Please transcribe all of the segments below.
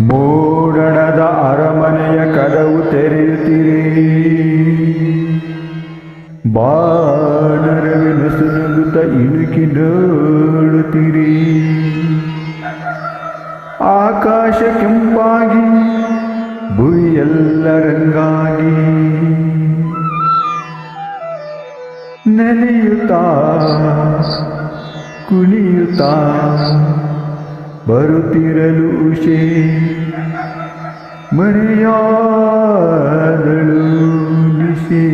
ಮೋಡಣದ ಅರಮನೆಯ ಕದವು ತೆರೆಯುತ್ತಿರಿ, ಬಾಣರವಿ ನಸುನಗುತ್ತ ಇಣುಕಿ ನೋಡುತ್ತೀರಿ. ಆಕಾಶ ಕೆಂಪಾಗಿ ಭುವಿಯೆಲ್ಲ ರಂಗಾಗಿ ನೆನೆಯುತ್ತಾ ಕುಣಿಯುತ್ತಾ ಬರುತ್ತಿರಲು ಉಷೆ ಮರೆಯಾದಳು ನಿಶೆ.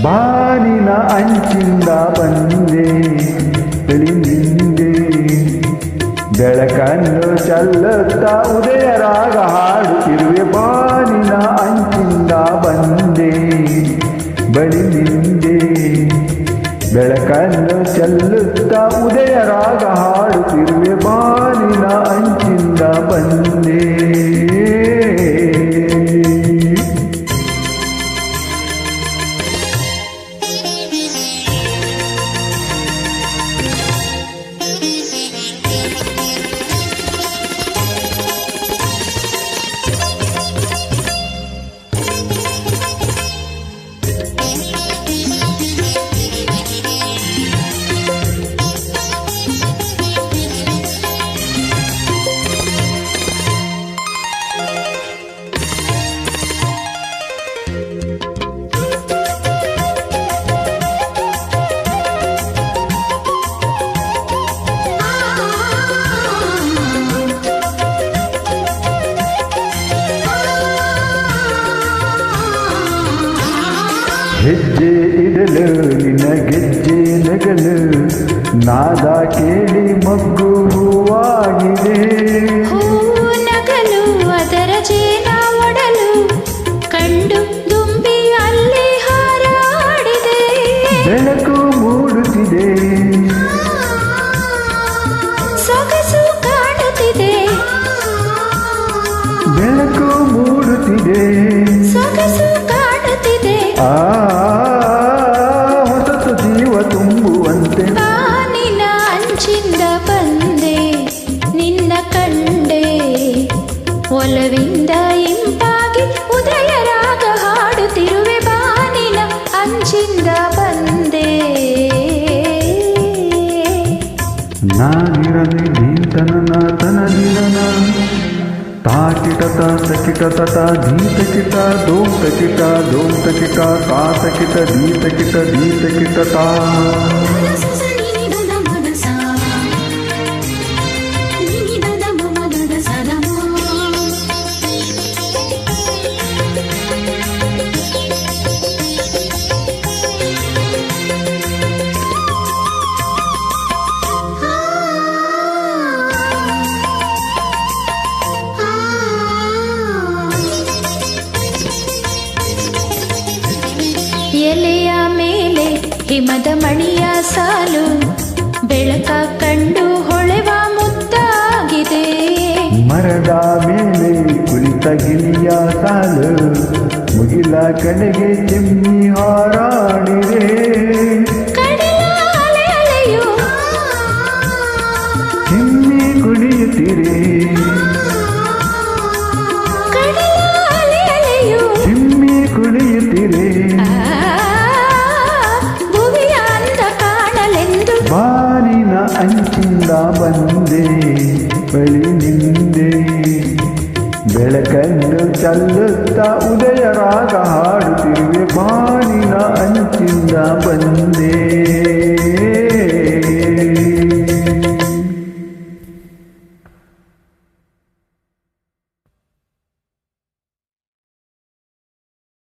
ಬಾನಿನ ಅಂಚಿಂದ ಬಂದೆ ತಿಳಿದಿಂದೆ, ಬೆಳಕನ್ನು ಚೆಲ್ಲುತ್ತಾ ಉದಯ ರಾಗ ಹಾಡುತ್ತಿರುವೆ. ಬಾನಿನ ಅಂಚಿಂದ ಬಂದೆ ಬಳಿ ನಿಂದೆ, ಬೆಳಕನ್ನು ಚೆಲ್ಲುತ್ತಾ ಉದಯ ರಾಗ ಹಾಡುತ್ತಿರುವೆ. ಬಾನಿನ ಅಂಚಿಂದ ಬಂದೆ. ಹೆಜ್ಜೆ ಇಡಲು ನಿನ್ನ ಗೆಜ್ಜೆ ನಗಲು, ನಾದ ಕೇಳಿ ಮಗ್ಗು ಹೂವಾಗಿದೆ. ಹೂವು ನಗಲು ಅದರ ಜೇನ ಒಡಲು ಕಂಡು ದುಂಬಿ ಅಲ್ಲಿ ಹಾರಾಡಿದೆ. ಬೆಳಕು ಮೂಡುತ್ತಿದೆ, ಸೊಗಸು ಕಾಣುತ್ತಿದೆ. ಬೆಳಕು ಮೂಡುತ್ತಿದೆ, ಸೊಗಸು ಕಾಣುತ್ತಿದೆ. ಹೊಸತು ಜೀವ ತುಂಬುವಂತೆ. ಬಾನಿನ ಅಂಚಿಂದ ಬಂದೆ ನಿನ್ನ ಕಂಡೆ, ಒಲವಿಂದ ಇಂಪಾಗಿ ಉದಯ ರಾಗ ಹಾಡುತ್ತಿರುವೆ. ಬಾನಿನ ಅಂಚಿಂದ ಬಂದೆ. ನಾನಿರಲಿ ದೀತನ ತನದಿರನ, ತಾಕಿಟತ ತಕಿಟತಟ ದೀತಕಿಟ ದೋಂತಕಿಟ ದೋಂತಕಿಟ ತಾತಕಿಟ ದೀತಕಿಟ ದೀತಕಿಟತ. ಎಲೆಯ ಮೇಲೆ ಹಿಮದ ಮಣಿಯ ಸಾಲು, ಬೆಳಕ ಕಂಡು ಹೊಳೆವ ಮುದ್ದಾಗಿದೆ. ಮರದ ಮೇಲೆ ಕುಳಿತ ಗಿಳಿಯ ಸಾಲು, ಮುಗಿಲ ಕಡೆಗೆ ಚೆಮ್ಮಿ ಹಾರಾಡಿದೆ. ಕಡಲ ಅಲೆ ಅಲೆಯು ಚೆಮ್ಮಿ ಕುಣಿಯುತ್ತಿರೆ, ಕಡಲ ಅಲೆ ಅಲೆಯು ಚೆಮ್ಮಿ ಕುಣಿಯುತ್ತಿರೆ. ಭುವಿಯ ಅಂದ ಕಾಣಲೆಂದು ಬಾನಿನ ಅಂಚಿಂದ ಬಂದೆ ಬಳಿ ನಿಂದೆ, ಬೆಳಕನ್ನು ಚೆಲ್ಲುತ್ತಾ ಉದಯ ರಾಗ ಹಾಡುತ್ತಿರುವೆ. ಬಾನಿನ ಅಂಚಿಂದ ಬಂದೆ.